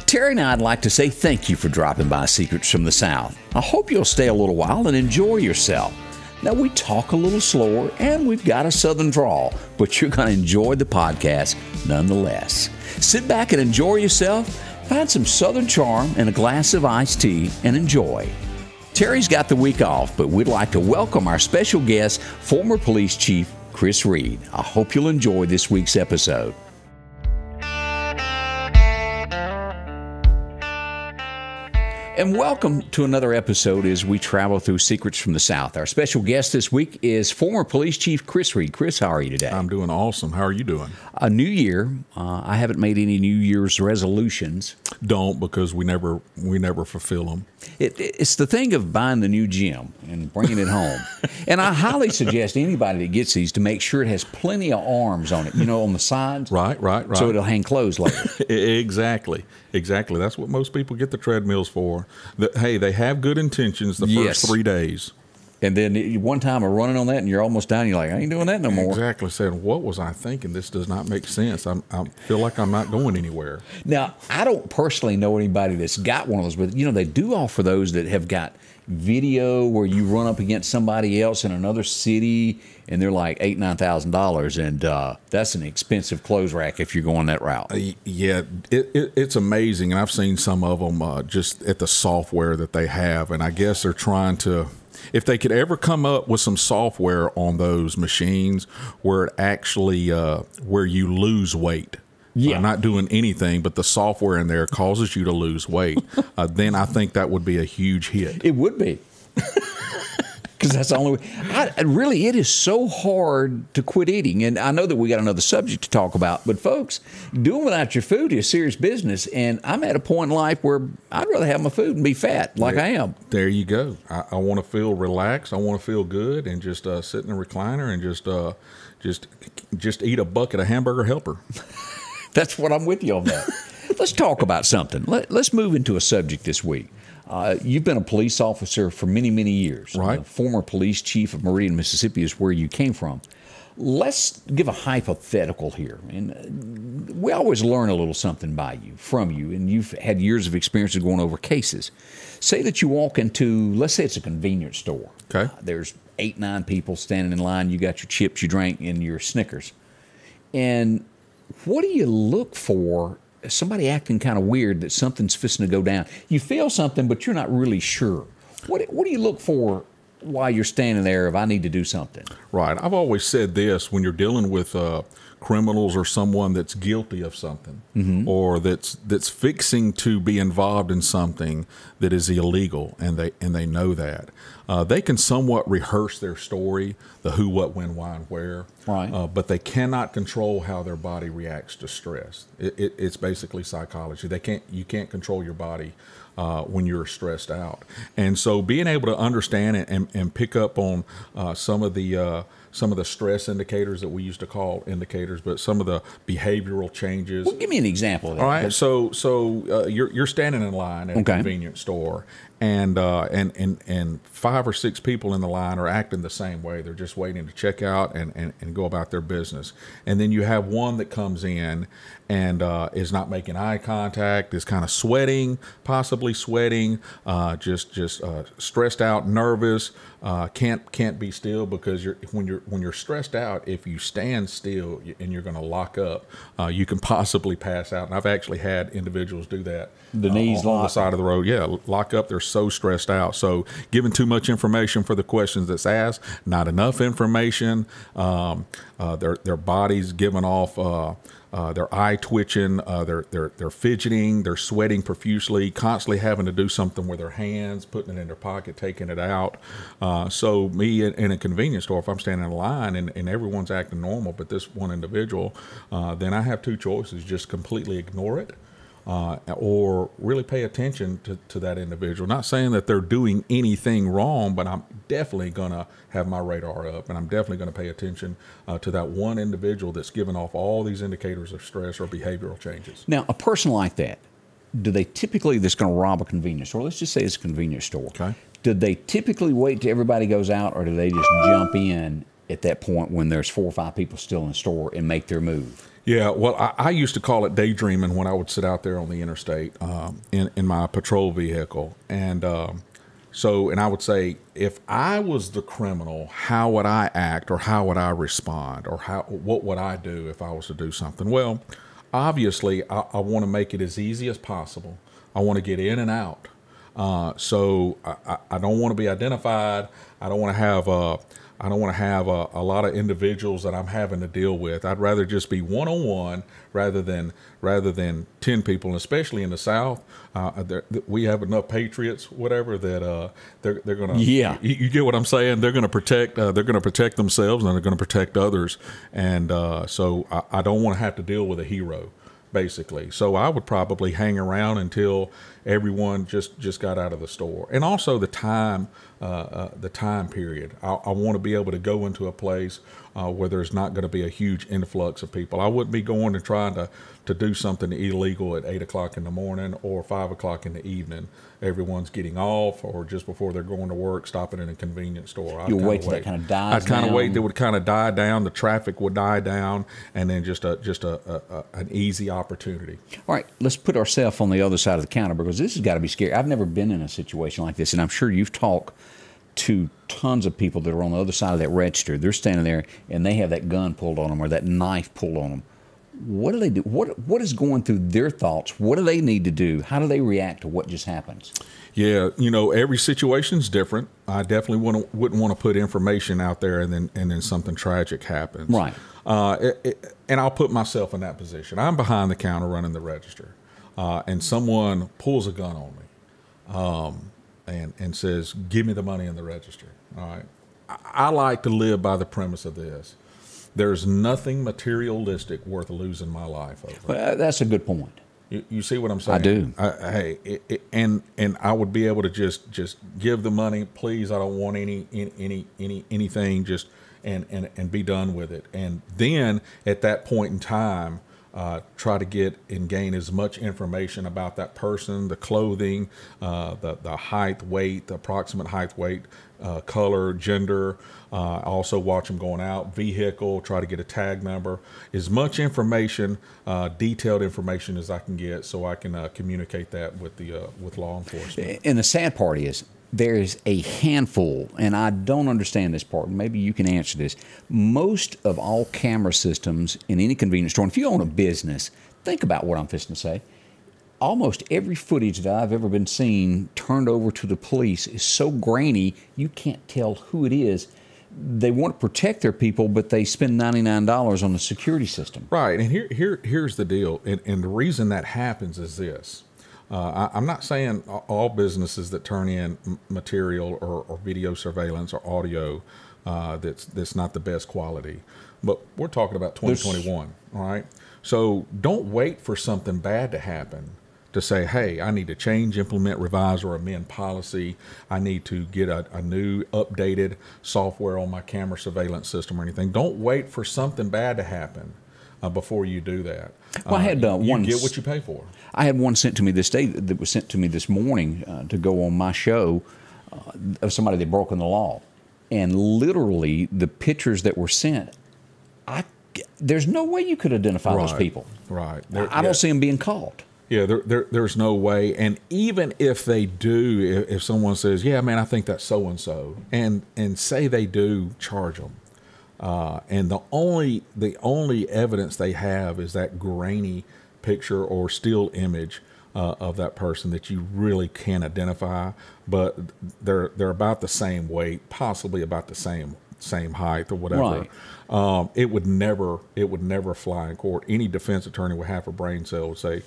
Terry and I'd like to say thank you for dropping by Secrets from the South. I hope you'll stay a little while and enjoy yourself. Now, we talk a little slower and we've got a southern drawl, but you're going to enjoy the podcast nonetheless. Sit back and enjoy yourself, find some southern charm and a glass of iced tea and enjoy. Terry's got the week off, but we'd like to welcome our special guest, former police chief Chris Reed. I hope you'll enjoy this week's episode. And welcome to another episode as we travel through Secrets from the South. Our special guest this week is former Police Chief Chris Reed. Chris, how are you today? I'm doing awesome. How are you doing? A new year. I haven't made any New Year's resolutions. Don't, because we never fulfill them. It's the thing of buying the new gym and bringing it home. And I highly suggest anybody that gets these to make sure it has plenty of arms on it, on the sides. Right. So it'll hang closed later. Exactly. That's what most people get the treadmills for. Hey, they have good intentions the first 3 days. And then one time I'm running on that and you're almost down. You're like, I ain't doing that no more. Exactly. Said, what was I thinking? This does not make sense. I feel like I'm not going anywhere. Now, I don't personally know anybody that's got one of those, but they do offer those that have got video where you run up against somebody else in another city and they're like $8,000-$9,000, and that's an expensive clothes rack if you're going that route. Yeah, it's amazing, and I've seen some of them just at the software that they have, and I guess they're trying to. If they could ever come up with some software on those machines where it actually where you lose weight. Not doing anything, but the software in there causes you to lose weight, then I think that would be a huge hit. It would be. Because that's the only way. Really, it is so hard to quit eating. And I know that we got another subject to talk about, but folks, doing without your food is serious business. And I'm at a point in life where I'd rather have my food and be fat like I am. There you go. I want to feel relaxed. I want to feel good and just sit in a recliner and just eat a bucket of Hamburger Helper. That's what I'm with you on that. Let's talk about something. Let's move into a subject this week. You've been a police officer for many, many years. Right. Former police chief of Meridian, Mississippi is where you came from. Let's give a hypothetical here. And we always learn a little something from you, and you've had years of experience of going over cases. Say that you walk into, let's say it's a convenience store. Okay. There's 8, 9 people standing in line. You got your chips, your drink, and your Snickers. And what do you look for? Somebody acting kind of weird that something's fixing to go down. You feel something, but you're not really sure. What do you look for while you're standing there if I need to do something? Right. I've always said this, when you're dealing with criminals or someone that's guilty of something, or that's fixing to be involved in something that is illegal, and they know that. They can somewhat rehearse their story, the who, what, when, why, and where. Right. But they cannot control how their body reacts to stress. It's basically psychology. You can't control your body when you're stressed out. And so being able to understand it and pick up on some of the stress indicators that we used to call indicators, but some of the behavioral changes. Well, give me an example of that. All right. So you're standing in line at a convenience store, and 5 or 6 people in the line are acting the same way. They're just waiting to check out and go about their business. And then you have one that comes in and is not making eye contact, is kind of possibly sweating, just stressed out, nervous, can't be still, because when you're stressed out, if you stand still and you're going to lock up, you can possibly pass out. And I've actually had individuals do that. The knees on the side of the road. Yeah, lock up. They're so stressed out. So giving too much information for the questions that's asked, not enough information. Their body's giving off. Their eye twitching, they're fidgeting, they're sweating profusely, constantly having to do something with their hands, putting it in their pocket, taking it out. So me in a convenience store, if I'm standing in a line and everyone's acting normal, but this one individual, then I have 2 choices: just completely ignore it, or really pay attention to that individual. Not saying that they're doing anything wrong, but I'm definitely going to have my radar up, and I'm definitely going to pay attention to that one individual that's giving off all these indicators of stress or behavioral changes. Now, a person like that, do they typically, that's going to rob a convenience store, let's just say it's a convenience store. Okay. Do they typically wait till everybody goes out, or do they just jump in at that point when there's 4 or 5 people still in the store and make their move? Yeah, well, I used to call it daydreaming when I would sit out there on the interstate in my patrol vehicle. And and I would say, if I was the criminal, how would I act, or how would I respond, or what would I do if I was to do something? Well, obviously, I want to make it as easy as possible. I want to get in and out. So I don't want to be identified. I don't want to have a lot of individuals that I'm having to deal with. I'd rather just be one-on-one rather than 10 people. And especially in the South, we have enough patriots, whatever, that they're gonna. Yeah. You get what I'm saying? They're gonna protect. They're gonna protect themselves, and they're gonna protect others. And so I don't want to have to deal with a hero, basically. So I would probably hang around until everyone just got out of the store. And also the time period. I want to be able to go into a place where there's not going to be a huge influx of people. I wouldn't be going and trying to do something illegal at 8 o'clock in the morning or 5 o'clock in the evening. Everyone's getting off, or just before they're going to work, stopping in a convenience store. You'll wait till that kind of dies down. I'd kind of wait. It would kind of die down. The traffic would die down, and then just an easy opportunity. All right, let's put ourselves on the other side of the counter, because this has got to be scary. I've never been in a situation like this, and I'm sure you've talked to tons of people that are on the other side of that register. They're standing there, and they have that gun pulled on them or that knife pulled on them. What do they do? What is going through their thoughts? What do they need to do? How do they react to what just happens? Yeah, every situation's different. I definitely wouldn't want to put information out there and then something tragic happens. Right. And I'll put myself in that position. I'm behind the counter running the register, and someone pulls a gun on me, and says, "Give me the money in the register." All right. I like to live by the premise of this: there's nothing materialistic worth losing my life over. Well, that's a good point. You see what I'm saying? I do. And I would be able to just give the money, please. I don't want anything. Just and be done with it. And then at that point in time, try to get and gain as much information about that person, the clothing, the height, weight, the approximate height, weight, color, gender. Also watch them going out, vehicle, try to get a tag number, as much information, detailed information as I can get, so I can communicate that with law enforcement. And the sad part is, there's a handful, and I don't understand this part. Maybe you can answer this. Most of all camera systems in any convenience store, and if you own a business, think about what I'm fixing to say. Almost every footage that I've ever been seen turned over to the police is so grainy, you can't tell who it is. They want to protect their people, but they spend $99 on the security system. Right, and here's the deal, and the reason that happens is this. I'm not saying all businesses that turn in material or video surveillance or audio that's not the best quality, but we're talking about 2021, all right? So don't wait for something bad to happen to say, hey, I need to change, implement, revise, or amend policy. I need to get a new updated software on my camera surveillance system or anything. Don't wait for something bad to happen before you do that. Well, I had one. You get what you pay for. I had one sent to me this day that was sent to me this morning to go on my show of somebody that broke the law, and literally the pictures that were sent, there's no way you could identify those people. Right. I don't see them being caught. Yeah, there's no way. And even if they do, if someone says, "Yeah, man, I think that's so and so," and say they do, charge them. And the only evidence they have is that grainy picture or still image of that person that you really can't identify, but they're about the same weight, possibly about the same height or whatever. Right. It would never fly in court. Any defense attorney with half a brain cell would say,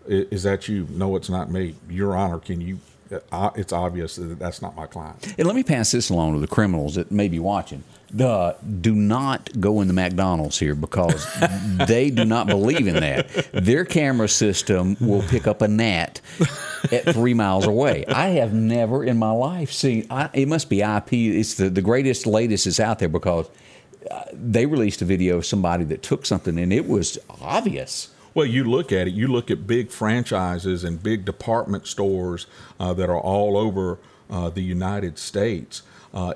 "Is that you?" "No, it's not me." "Your Honor, can you?" It's obvious that that's not my client. And let me pass this along to the criminals that may be watching. Do not go in the McDonald's here, because they do not believe in that. Their camera system will pick up a gnat at 3 miles away. I have never in my life seen, it must be IP, it's the greatest, latest that's out there, because they released a video of somebody that took something and it was obvious. Well, you look at it, you look at big franchises and big department stores that are all over the United States.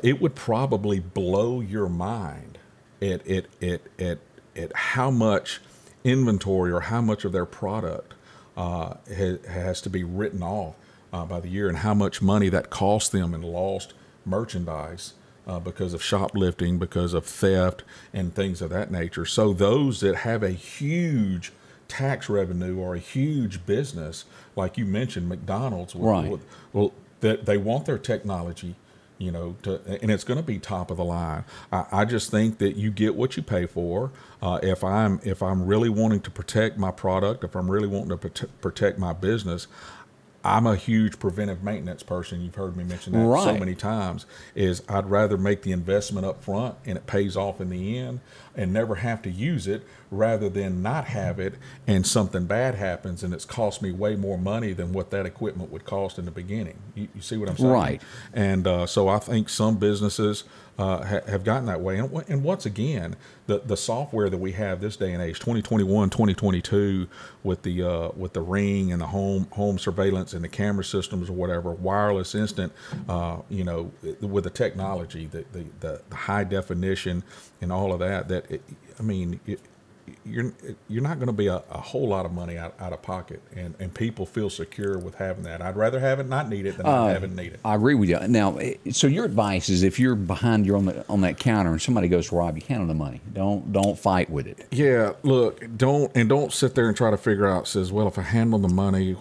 it would probably blow your mind at how much inventory or how much of their product has to be written off by the year, and how much money that costs them in lost merchandise because of shoplifting, because of theft, and things of that nature. So those that have a huge tax revenue or a huge business, like you mentioned, McDonald's, Right. that they want their technology, and it's going to be top of the line. I just think that you get what you pay for. If I'm really wanting to protect my product, if I'm really wanting to protect my business, I'm a huge preventive maintenance person. You've heard me mention that so Right. many times. Is I'd rather make the investment up front and it pays off in the end, and never have to use it, rather than not have it and something bad happens and it's cost me way more money than what that equipment would cost in the beginning. You see what I'm saying? Right. And so I think some businesses have gotten that way. And once again, the software that we have this day and age, 2021, 2022, with the Ring and the home surveillance and the camera systems or whatever, wireless instant, with the technology, the high definition and all of that, you're not going to be a whole lot of money out of pocket, and people feel secure with having that. I'd rather have it not need it than not have it need it. I agree with you. Now, so your advice is, if you're behind, you're on that counter and somebody goes to rob you, handle the money. Don't fight with it. Yeah, look, don't sit there and try to figure out, says, well, if I handle the money,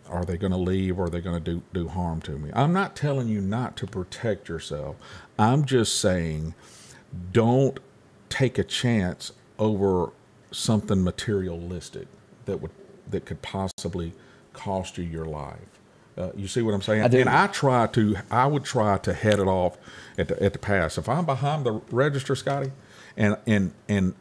are they going to leave, or are they going to do harm to me? I'm not telling you not to protect yourself. I'm just saying, don't take a chance over something materialistic that could possibly cost you your life. You see what I'm saying? I do. And I would try to head it off at the pass. If I'm behind the register, Scotty, and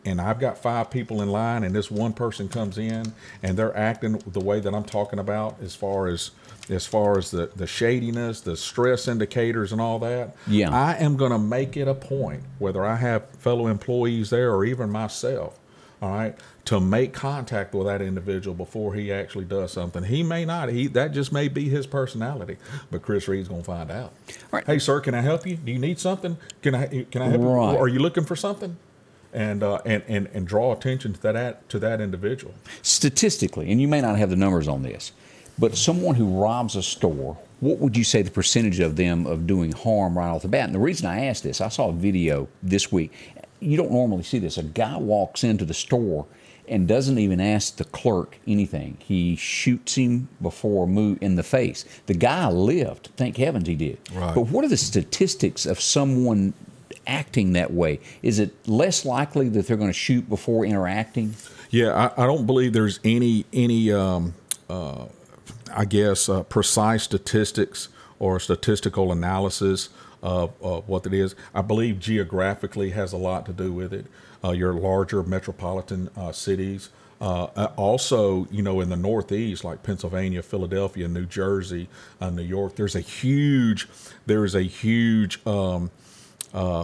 I've got 5 people in line, and this one person comes in and they're acting the way that I'm talking about, as far as the shadiness, the stress indicators and all that, Yeah. I am going to make it a point, whether I have fellow employees there or even myself, all right, to make contact with that individual before he actually does something. He may not. That just may be his personality. But Chris Reed's going to find out. Right. Hey, sir, can I help you? Do you need something? Can I help you? Right. Are you looking for something? And draw attention to that individual. Statistically, and you may not have the numbers on this, but someone who robs a store, what would you say the percentage of them of doing harm right off the bat? And the reason I asked this, I saw a video this week. You don't normally see this. A guy walks into the store and doesn't even ask the clerk anything. He shoots him before a move in the face. The guy lived. Thank heavens he did. Right. But what are the statistics of someone acting that way? Is it less likely that they're going to shoot before interacting? Yeah, I don't believe there's any precise statistics or statistical analysis of what it is. I believe geographically has a lot to do with it. Your larger metropolitan cities. Also, in the Northeast, like Pennsylvania, Philadelphia, New Jersey, New York, there is a huge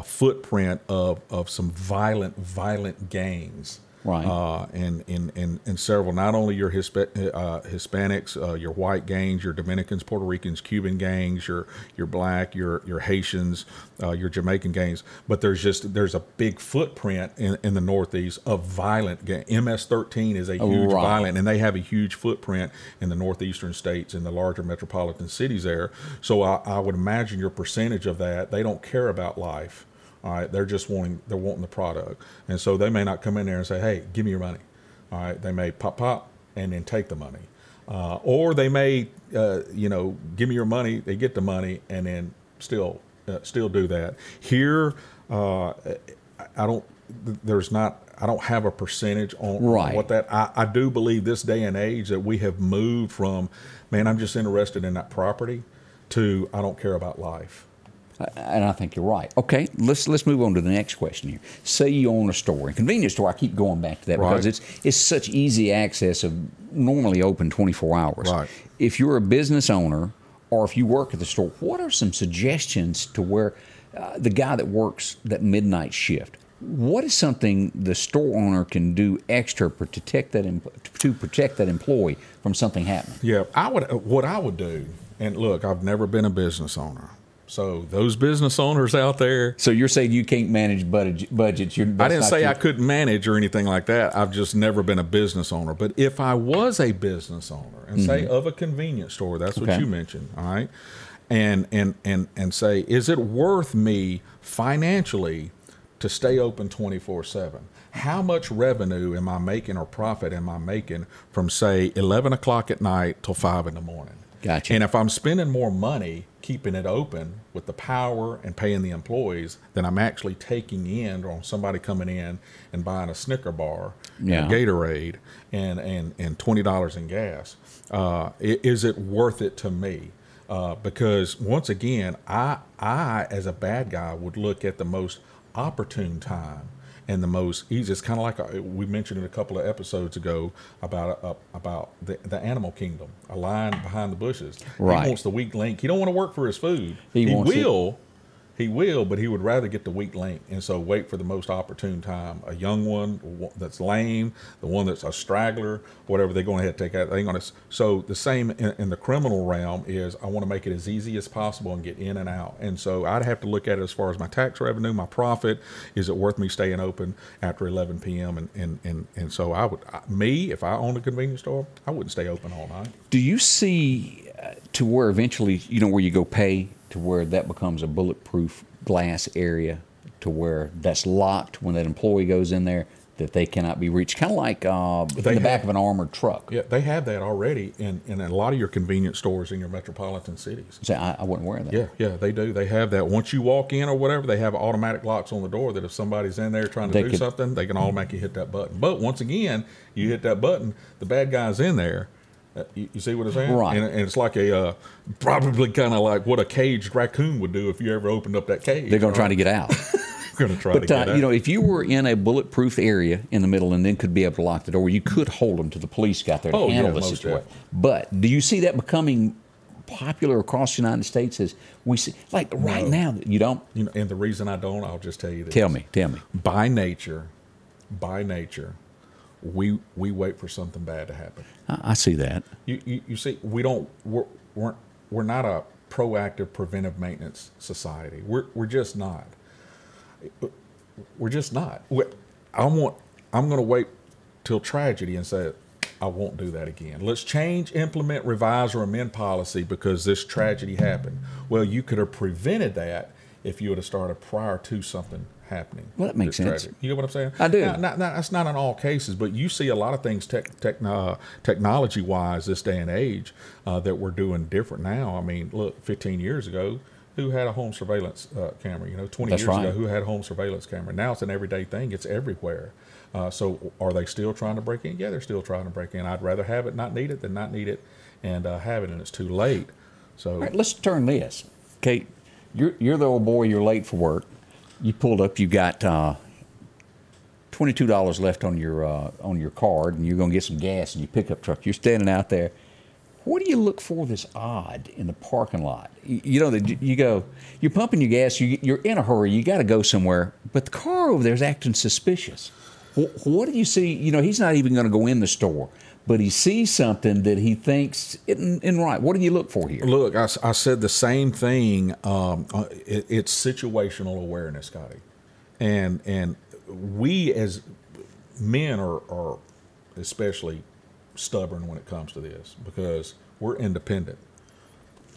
footprint of some violent gangs. Right. And several, not only your Hispanics, your white gangs, your Dominicans, Puerto Ricans, Cuban gangs, your black, your Haitians, your Jamaican gangs, but there's a big footprint in the Northeast of violent gangs. MS-13 is a huge violent, and they have a huge footprint in the northeastern states, in the larger metropolitan cities there. So I would imagine your percentage of that, they don't care about life. All right, they're wanting the product, and so they may not come in there and say, "Hey, give me your money." All right, they may pop and then take the money, or they may, give me your money. They get the money and then still do that. Here, I don't have a percentage on what that. I do believe this day and age that we have moved from, man, I'm just interested in that property, to I don't care about life. And I think you're right. Okay, let's move on to the next question here. Say you own a store, a convenience store. I keep going back to that because it's such easy access, of normally open 24 hours. Right. If you're a business owner, or if you work at the store, what are some suggestions to where the guy that works that midnight shift? What is something the store owner can do extra to protect that employee from something happening? Yeah, what I would do, and look, I've never been a business owner. So those business owners out there. So you're saying you can't manage budgets? I didn't say I couldn't manage or anything like that. I've just never been a business owner. But if I was a business owner and say of a convenience store, that's what you mentioned, all right, and say, is it worth me financially to stay open 24/7? How much revenue am I making or profit am I making from, say, 11 o'clock at night till 5 in the morning? Gotcha. And if I'm spending more money keeping it open with the power and paying the employees than I'm actually taking in on somebody coming in and buying a Snicker bar, a Gatorade, and $20 in gas, is it worth it to me? Because once again, I as a bad guy would look at the most opportune time and the most easy. It's kind of like we mentioned in a couple of episodes ago about the animal kingdom, a lion behind the bushes. Right. He wants the weak link. He don't want to work for his food. He will, but he would rather get the weak link, and so wait for the most opportune time. A young one that's lame, the one that's a straggler, whatever, they're going ahead and take out. They're going to. So the same in the criminal realm is I want to make it as easy as possible and get in and out. And so I'd have to look at it as far as my tax revenue, my profit. Is it worth me staying open after 11 p.m.? And so I would, if I owned a convenience store, I wouldn't stay open all night. Do you see to where eventually, where you go pay, to where that becomes a bulletproof glass area, to where that's locked when that employee goes in there, that they cannot be reached, kind of like in the back of an armored truck? Yeah, they have that already in a lot of your convenience stores in your metropolitan cities. So I wasn't aware of that. Yeah, they do. They have that. Once you walk in or whatever, they have automatic locks on the door that if somebody's in there trying to do something, they can automatically hit that button. But once again, you hit that button, the bad guy's in there. You see what I'm saying? Right. And it's like probably kind of like what a caged raccoon would do if you ever opened up that cage. They're going to try to get out. Going to try to get out. If you were in a bulletproof area in the middle and then could be able to lock the door, you could hold them till the police got there to handle the situation. But do you see that becoming popular across the United States as we see, like right now? You don't? And the reason I don't, I'll just tell you this. Tell me. By nature, we wait for something bad to happen. I see that. You see, we're not a proactive preventive maintenance society. We're just not. We're just not. I'm going to wait till tragedy and say, I won't do that again. Let's change, implement, revise, or amend policy because this tragedy happened. Well, you could have prevented that if you would have started prior to something happening. Well, that makes sense. You know what I'm saying? I do. Now, that's not in all cases, but you see a lot of things technology-wise this day and age that we're doing different now. I mean, look, 15 years ago, who had a home surveillance camera? 20 years ago, who had a home surveillance camera? Now it's an everyday thing. It's everywhere. So are they still trying to break in? Yeah, they're still trying to break in. I'd rather have it, not need it, than not need it and have it, and it's too late. So all right, let's turn this. Okay, you're the old boy. You're late for work. You pulled up. You got $22 left on your card, and you're going to get some gas in your pickup truck. You're standing out there. What do you look for that's odd in the parking lot? You go, you're pumping your gas. You're in a hurry. You got to go somewhere, but the car over there is acting suspicious. What do you see? He's not even going to go in the store, but he sees something that he thinks isn't right. What do you look for here? Look, I said the same thing. It's situational awareness, Scotty, and we as men are especially stubborn when it comes to this because we're independent.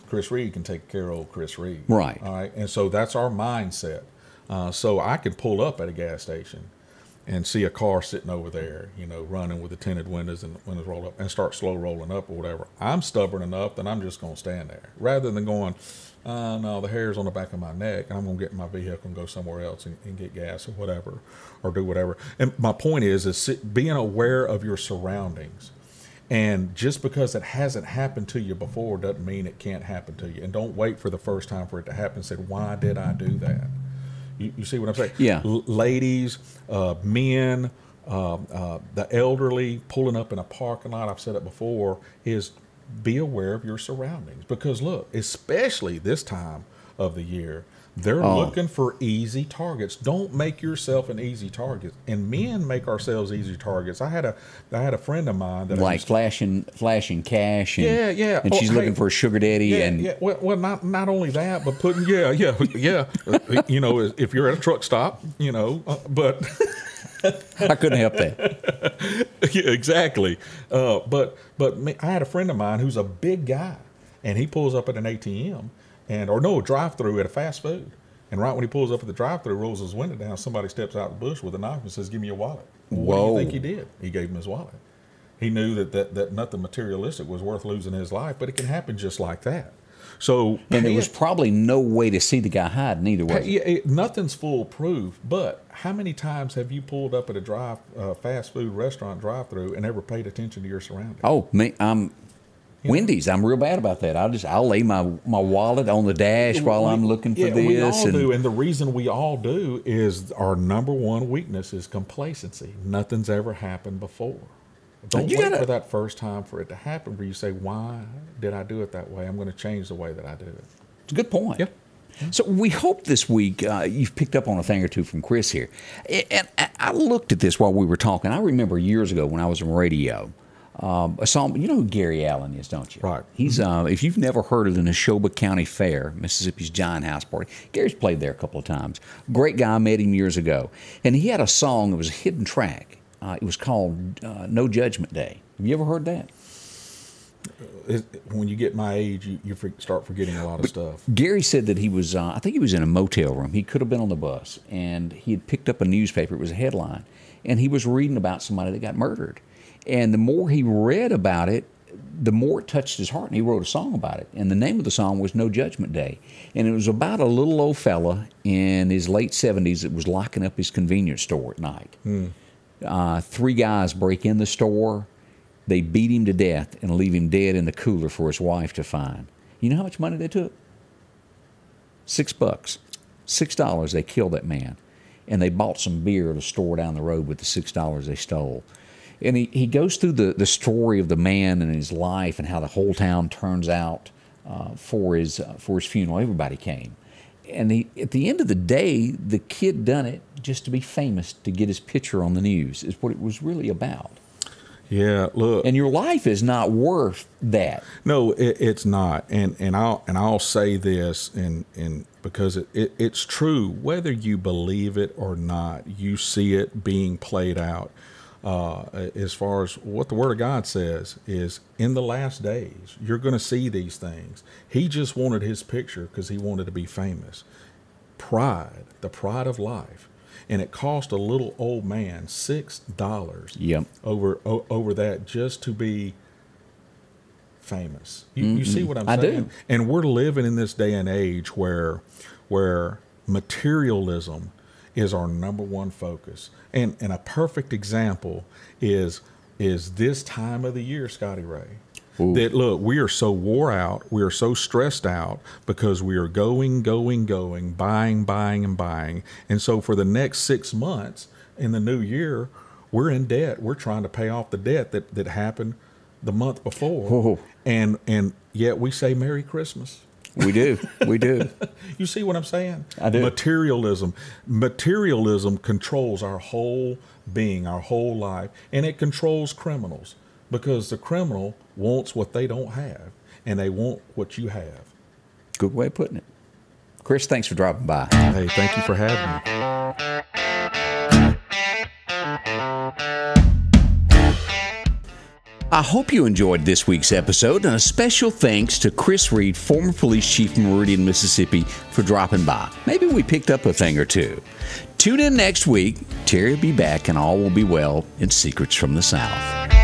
Chris Reed can take care of old Chris Reed, right? All right, and so that's our mindset. So I can pull up at a gas station and see a car sitting over there, running with the tinted windows and the windows rolled up and start slow rolling up or whatever. I'm stubborn enough that I'm just going to stand there rather than going, no, the hair's on the back of my neck. I'm going to get in my vehicle and go somewhere else and get gas or whatever, or do whatever. And my point is being aware of your surroundings. And just because it hasn't happened to you before doesn't mean it can't happen to you. And don't wait for the first time for it to happen and say, why did I do that? You see what I'm saying? Yeah. Ladies, men, the elderly pulling up in a parking lot, I've said it before, is be aware of your surroundings. Because look, especially this time of the year, They're looking for easy targets. Don't make yourself an easy target. And men make ourselves easy targets. I had a friend of mine that like flashing cash. And, yeah. And she's looking for a sugar daddy. Yeah. Well, not only that, but putting yeah. You know, if you're at a truck stop, you know, but. I couldn't help that. Yeah, exactly. But I had a friend of mine who's a big guy, and he pulls up at an ATM. A drive-through at a fast food. And right when he pulls up at the drive-through, rolls his window down, somebody steps out of the bush with a knife and says, "Give me your wallet." What do you think he did? He gave him his wallet. He knew that nothing materialistic was worth losing his life, but it can happen just like that. So, and there was probably no way to see the guy hiding either, was it? Nothing's foolproof, but how many times have you pulled up at a fast food restaurant drive-through and never paid attention to your surroundings? Oh, Wendy's, I'm real bad about that. I'll lay my wallet on the dash while I'm looking for this. We all do, and the reason we all do is our number one weakness is complacency. Nothing's ever happened before. Don't wait for that first time for it to happen where you say, "Why did I do it that way? I'm going to change the way that I do it." It's a good point. Yeah. So we hope this week you've picked up on a thing or two from Chris here. And I looked at this while we were talking. I remember years ago when I was on radio, a song. You know who Gary Allen is, don't you? Right. He's if you've never heard of the Neshoba County Fair, Mississippi's giant house party. Gary's played there a couple of times. Great guy. I met him years ago, and he had a song that was a hidden track. It was called "No Judgment Day." Have you ever heard that? When you get my age, you start forgetting a lot of stuff. Gary said that he was, I think he was in a motel room. He could have been on the bus, and he had picked up a newspaper. It was a headline, and he was reading about somebody that got murdered. And the more he read about it, the more it touched his heart, and he wrote a song about it. And the name of the song was "No Judgment Day." And it was about a little old fella in his late 70s that was locking up his convenience store at night. 3 guys break in the store. They beat him to death and leave him dead in the cooler for his wife to find. You know how much money they took? $6. $6. They killed that man. And they bought some beer at a store down the road with the $6 they stole. And he goes through the story of the man and his life and how the whole town turns out for his funeral. Everybody came. And at the end of the day, the kid done it just to be famous, to get his picture on the news, is what it was really about. Yeah, look. And your life is not worth that. No, it's not. And I'll say this, and because it's true, whether you believe it or not, you see it being played out. As far as what the Word of God says is, in the last days, you're going to see these things. He just wanted his picture because he wanted to be famous. Pride, the pride of life. And it cost a little old man $6 over that just to be famous. You see what I'm saying? I do. And we're living in this day and age where materialism is our number one focus. And a perfect example is this time of the year, Scotty Ray. Ooh. That, look, we are so wore out, we are so stressed out because we are going, buying, and buying. And so for the next 6 months in the new year, we're in debt. We're trying to pay off the debt that happened the month before. Whoa. And yet we say Merry Christmas. We do. We do. You see what I'm saying? I do. Materialism controls our whole being, our whole life, and it controls criminals because the criminal wants what they don't have, and they want what you have. Good way of putting it. Chris, thanks for dropping by. Hey, thank you for having me. I hope you enjoyed this week's episode, and a special thanks to Chris Reed, former police chief in Meridian, Mississippi, for dropping by. Maybe we picked up a thing or two. Tune in next week. Terri will be back, and all will be well in Secrets from the South.